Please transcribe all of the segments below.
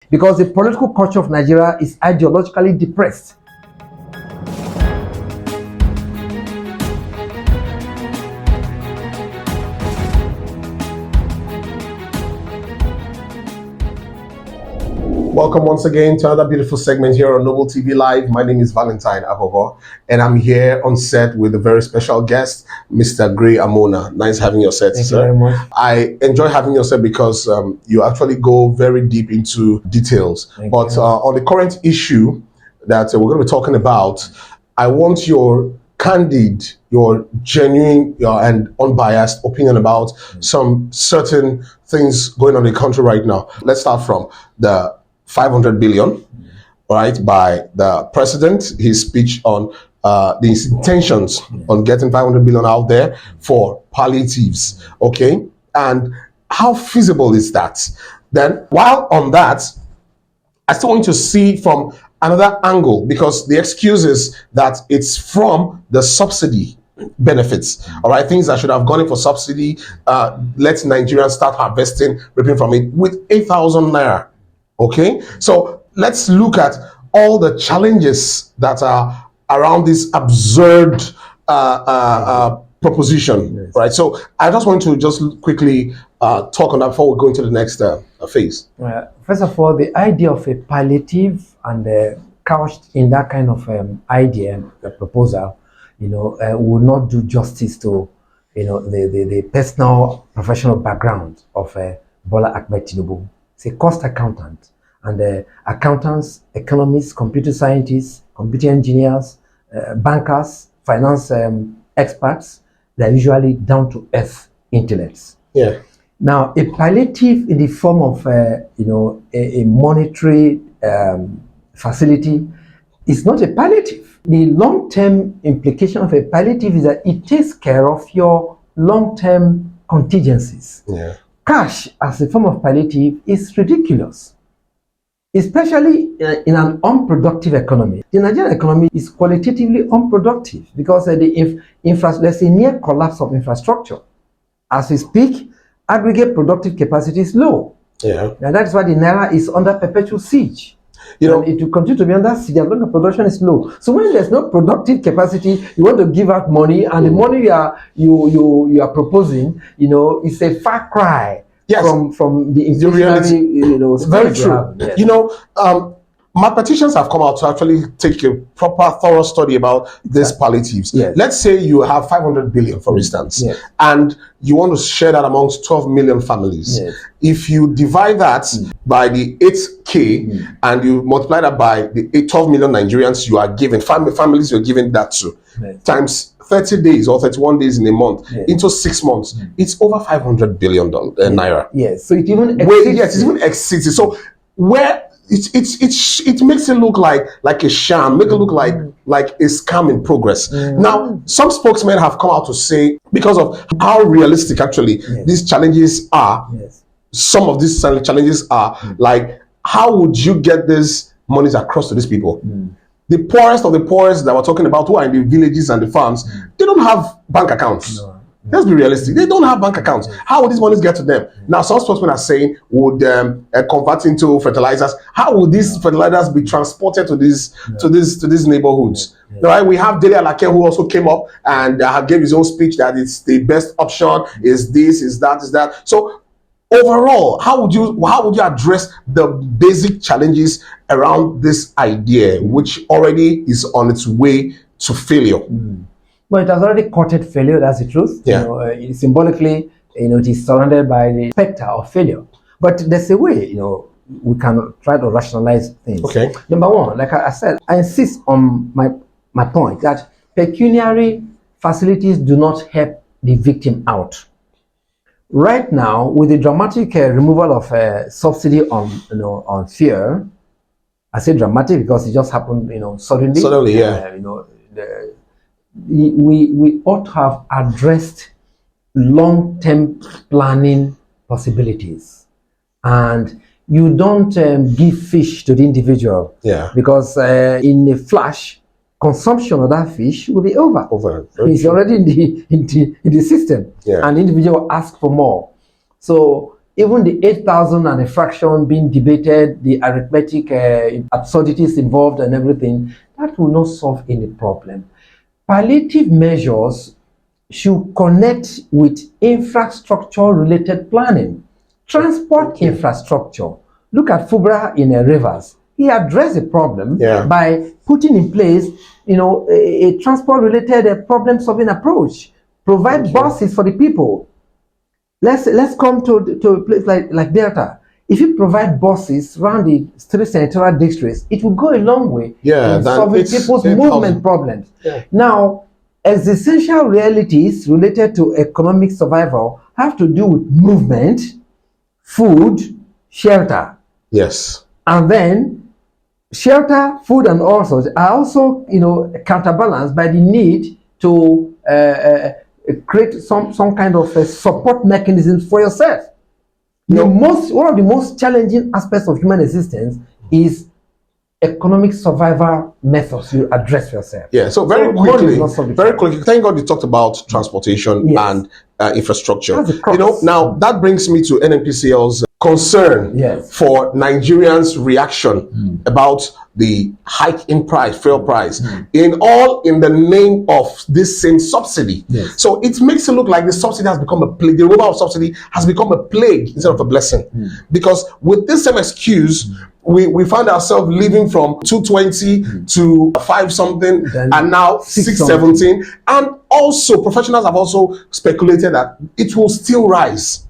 because the political culture of Nigeria is ideologically depressed. Welcome once again to another beautiful segment here on Noble TV Live. My name is Valentine Agogo, and I'm here on set with a very special guest, Mr. Gray Amona. Nice having your set, Thank sir. you very much. I enjoy having your set because you actually go very deep into details. Thank but you. On the current issue that we're going to be talking about, I want your candid, your genuine, and unbiased opinion about some certain things going on in the country right now. Let's start from the 500 billion, right, by the president, his speech on his intentions on getting 500 billion out there for palliatives, okay? And how feasible is that? Then, while on that, I still want to see from another angle, because the excuse is that it's from the subsidy benefits, all right, things that should have gone in for subsidy. Let Nigerians start harvesting, reaping from it with 8,000 naira. Okay, so let's look at all the challenges that are around this absurd proposition, yes. Right? So I just want to just quickly talk on that before we go into the next phase. First of all, the idea of a palliative and couched in that kind of idea, the proposal, will not do justice to, the personal professional background of Bola Ahmed Tinubu. He's a cost accountant, and accountants, economists, computer scientists, computer engineers, bankers, finance experts, they're usually down-to-earth intellects. Yeah. Now, a palliative in the form of, a monetary facility is not a palliative. The long-term implication of a palliative is that it takes care of your long-term contingencies. Yeah. Cash as a form of palliative is ridiculous, especially in an unproductive economy. The Nigerian economy is qualitatively unproductive because there's a near collapse of infrastructure. As we speak, aggregate productive capacity is low. Yeah. And that's why the Naira is under perpetual siege. And it will continue to be under siege as long as production is low. So when there's no productive capacity, you want to give out money, and the money you are proposing, is a far cry, yes, from the reality. Very true. Yes. Mathematicians have come out to actually take a proper, thorough study about these palliatives. Yes. Let's say you have 500 billion, for instance, yes, and you want to share that amongst 12 million families. Yes. If you divide that by the 8K and you multiply that by the 12 million Nigerians you are giving, families you're giving that to, yes, times 30 days or 31 days in a month, yes, into 6 months, it's over 500 billion naira. Yes, so it even exceeds. It even exceeds it. So where it makes it look like a sham, make it look like a scam in progress. Now, some spokesmen have come out to say, because of how realistic actually these challenges are, some of these challenges are, like, how would you get these monies across to these people? The poorest of the poorest that we're talking about, who are in the villages and the farms, they don't have bank accounts. No. Let's be realistic. They don't have bank accounts. How would these monies get to them? Now, some spokesmen are saying, would convert into fertilizers. How would these fertilizers be transported to these neighborhoods? Right? We have Dele Alake, who also came up and gave his own speech that it's the best option. Is this? Is that? Is that? So overall, how would you address the basic challenges around this idea, which already is on its way to failure? Well, it has already courted failure, that's the truth. Yeah. Symbolically, it is surrounded by the specter of failure. But there's a way, we can try to rationalize things. Okay. Number one, like I said, I insist on my point that pecuniary facilities do not help the victim out. Right now, with the dramatic removal of subsidy on fuel, I say dramatic because it just happened, suddenly. Suddenly, yeah. We ought to have addressed long-term planning possibilities, and you don't give fish to the individual, because in a flash, consumption of that fish will be over. It's already in the system, and the individual ask for more. So even the 8,000 and a fraction being debated, the arithmetic absurdities involved and everything, that will not solve any problem. Palliative measures should connect with infrastructure-related planning. Transport infrastructure. Look at Fubra in Rivers. He addressed the problem by putting in place, a transport-related problem-solving approach. Provide buses for the people. Let's come to a place like Delta. If you provide buses around the three senatorial districts, it will go a long way in solving people's movement problems. Yeah. Now, existential realities related to economic survival have to do with movement, food, shelter. Yes. And then shelter, food, and all sorts are also, counterbalanced by the need to create some kind of a support mechanism for yourself. One of the most challenging aspects of human existence is economic survival methods you address yourself. Yeah, so very quickly, thank God you talked about transportation and infrastructure. Now that brings me to NNPCL's concern for Nigerians' reaction about the hike in fuel price, in the name of this same subsidy. So it makes it look like the subsidy has become a plague. The removal of subsidy has become a plague instead of a blessing, because with this same excuse, we find ourselves living from 220 to 5 something, and now 617. And also, professionals have also speculated that it will still rise.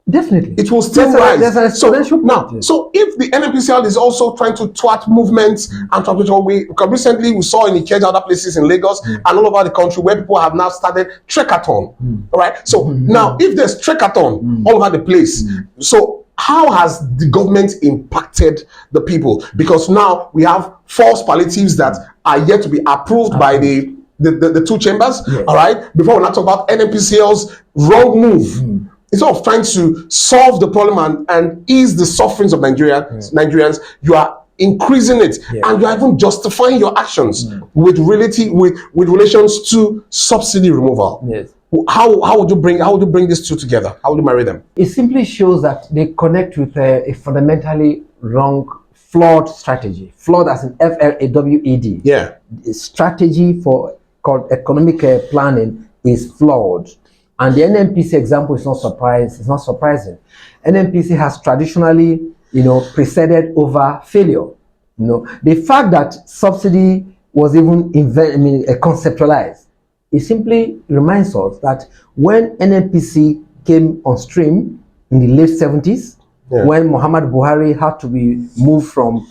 Definitely. It will still rise. There's an exponential so if the NNPCL is also trying to thwart movements and transportation, recently we saw in Ikeja, other places in Lagos and all over the country where people have now started trekathon. All right. So now if there's trekathon all over the place, so how has the government impacted the people? Because now we have false palliatives that are yet to be approved by the two chambers. All right. Before we now talk about NNPCL's wrong move. Instead of trying to solve the problem and ease the sufferings of Nigerians, you are increasing it, and you are even justifying your actions with relations to subsidy removal. How would you bring these two together? How would you marry them? It simply shows that they connect with a fundamentally wrong, flawed strategy. Flawed as in FLAWED. Yeah. The strategy called economic planning is flawed. And the NNPC example is not surprising. NNPC has traditionally, preceded over failure. The fact that subsidy was even conceptualized, it simply reminds us that when NNPC came on stream in the late 70s, when Muhammad Buhari had to be moved from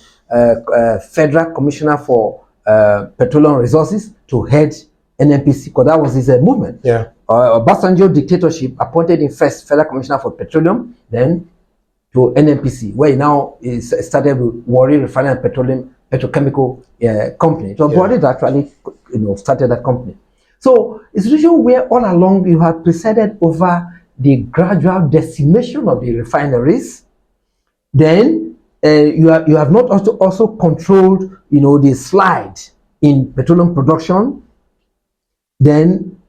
Federal Commissioner for Petroleum Resources to head NNPC, because that was his movement. Obasanjo dictatorship appointed him first Federal Commissioner for Petroleum, then to NNPC, where he now is started with Warri Refinery and Petrochemical Company. It was Buhari that actually started that company. So it's a situation where all along you have presided over the gradual decimation of the refineries. Then you have not also controlled the slide in petroleum production. Then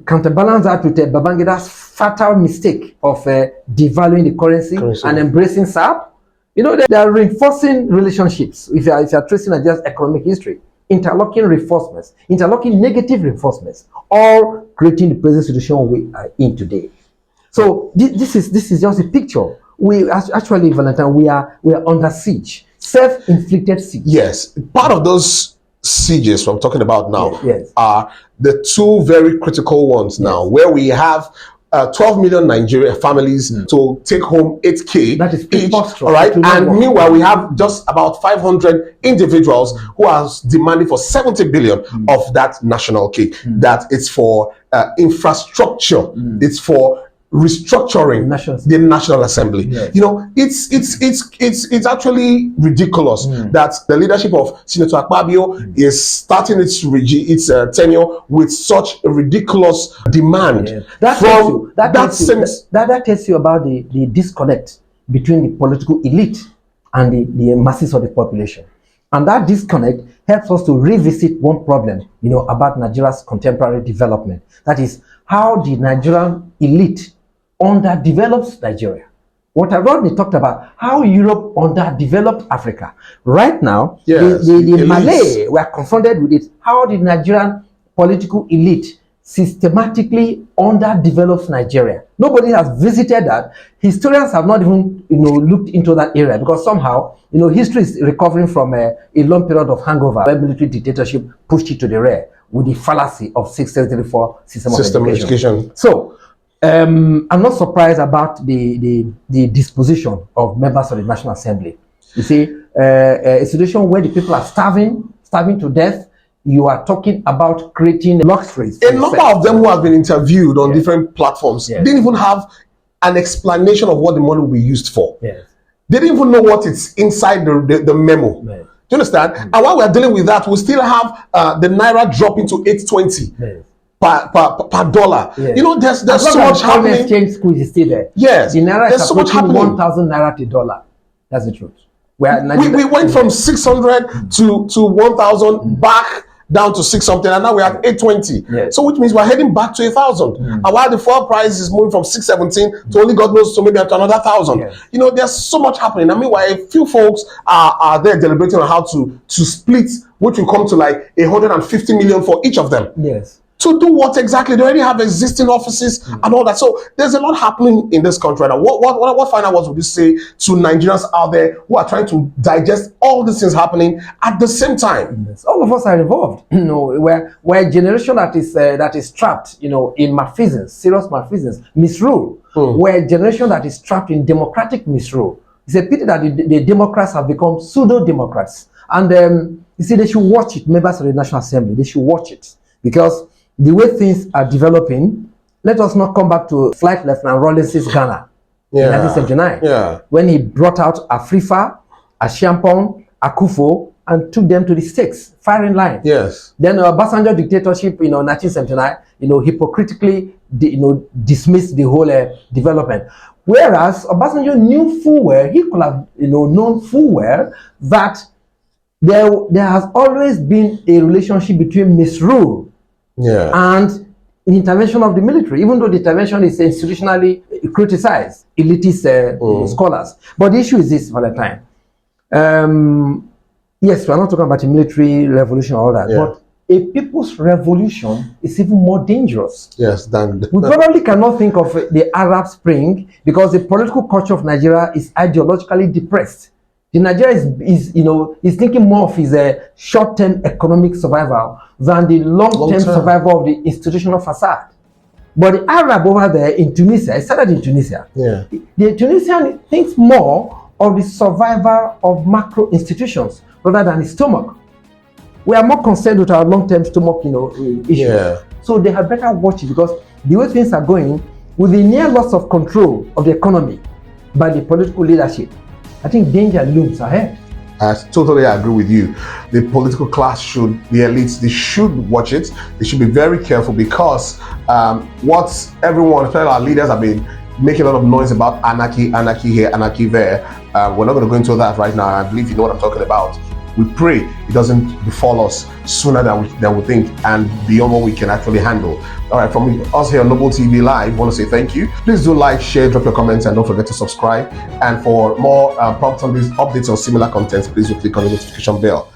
counterbalance that with Babangida's fatal mistake of devaluing the currency and embracing SAP. They are reinforcing relationships. If you are tracing just economic history, interlocking reinforcements, interlocking negative reinforcements, all creating the present situation we are in today. So this is just a picture. We actually, Valentine, we are under siege, self-inflicted siege. Yes, part of those sieges I'm talking about now are the two very critical ones now, where we have 12 million Nigerian families to take home 8K. That is each, all right? And meanwhile, we have just about 500 individuals who are demanding for 70 billion of that national cake. That it's for infrastructure. It's for restructuring the National Assembly. It's actually ridiculous that the leadership of Senator Akpabio is starting its tenure with such a ridiculous demand. That tells you about the disconnect between the political elite and the masses of the population. And that disconnect helps us to revisit one problem, about Nigeria's contemporary development. That is how the Nigerian elite underdevelops Nigeria. What I've already talked about, how Europe underdeveloped Africa. Right now, Yes, the elites. Malay were confronted with it. How the Nigerian political elite systematically underdevelops Nigeria. Nobody has visited that. Historians have not even, looked into that area, because somehow, history is recovering from a long period of hangover where military dictatorship pushed it to the rear with the fallacy of 1634 system of education. So, I'm not surprised about the disposition of members of the National Assembly. You see, a situation where the people are starving to death. You are talking about creating luxuries. A number of them who have been interviewed on different platforms didn't even have an explanation of what the money will be used for. Yes. They didn't even know what is inside the memo. Yes. Do you understand? And while we're dealing with that, we still have the Naira dropping to 820 per dollar. Yes. There's so much happening. Exchange school is still there. Yes. The Naira there's is so much happening. 1,000 Naira to dollar. That's the truth. We went from 600 to 1,000 back down to 6 something, and now we're at 820. Yes. So which means we're heading back to 1,000. And while the fuel price is moving from 617 to only God knows, so maybe to another 1,000. Yes. There's so much happening. I mean, while a few folks are there deliberating on how to split, which will come to like 150 million for each of them. Yes. To do what exactly? They already have existing offices and all that. So there's a lot happening in this country. Now, what final words would you say to Nigerians out there who are trying to digest all these things happening at the same time? Yes. All of us are involved. We're a generation that is trapped, in malfeasance, serious malfeasance, misrule. We're a generation that is trapped in democratic misrule. It's a pity that the Democrats have become pseudo-democrats. And you see, they should watch it. Members of the National Assembly, they should watch it, because the way things are developing, let us not come back to Flight Lieutenant Rawlins's Ghana in 1979, when he brought out Afrifa, Ashampong, Akufo, and took them to the stakes, firing line. Yes. Then Obasanjo dictatorship, 1979, hypocritically, dismissed the whole development. Whereas Obasanjo knew full well, he could have, known full well that there has always been a relationship between misrule and intervention of the military, even though the intervention is institutionally criticized, elitist scholars. But the issue is this, Valentine. Yes, we're not talking about a military revolution or all that, but a people's revolution is even more dangerous. Yes, we probably cannot think of the Arab Spring because the political culture of Nigeria is ideologically depressed. The Nigeria is thinking more of his short-term economic survival than the long-term survival of the institutional facade. But the Arab over there in Tunisia, it started in Tunisia. Yeah. The Tunisian thinks more of the survival of macro institutions rather than his stomach. We are more concerned with our long-term stomach, issues. Yeah. So they had better watch it, because the way things are going, with the near loss of control of the economy by the political leadership, I think danger looms ahead. I totally agree with you. The political class the elites, they should watch it. They should be very careful, because what everyone, especially our leaders, have been making a lot of noise about anarchy here, anarchy there. We're not going to go into that right now. I believe you know what I'm talking about. We pray it doesn't befall us sooner than we think, and beyond what we can actually handle. All right, from us here on Noble TV Live, I want to say thank you. Please do like, share, drop your comments, and don't forget to subscribe. And for more prompts on these updates or similar contents, please do click on the notification bell.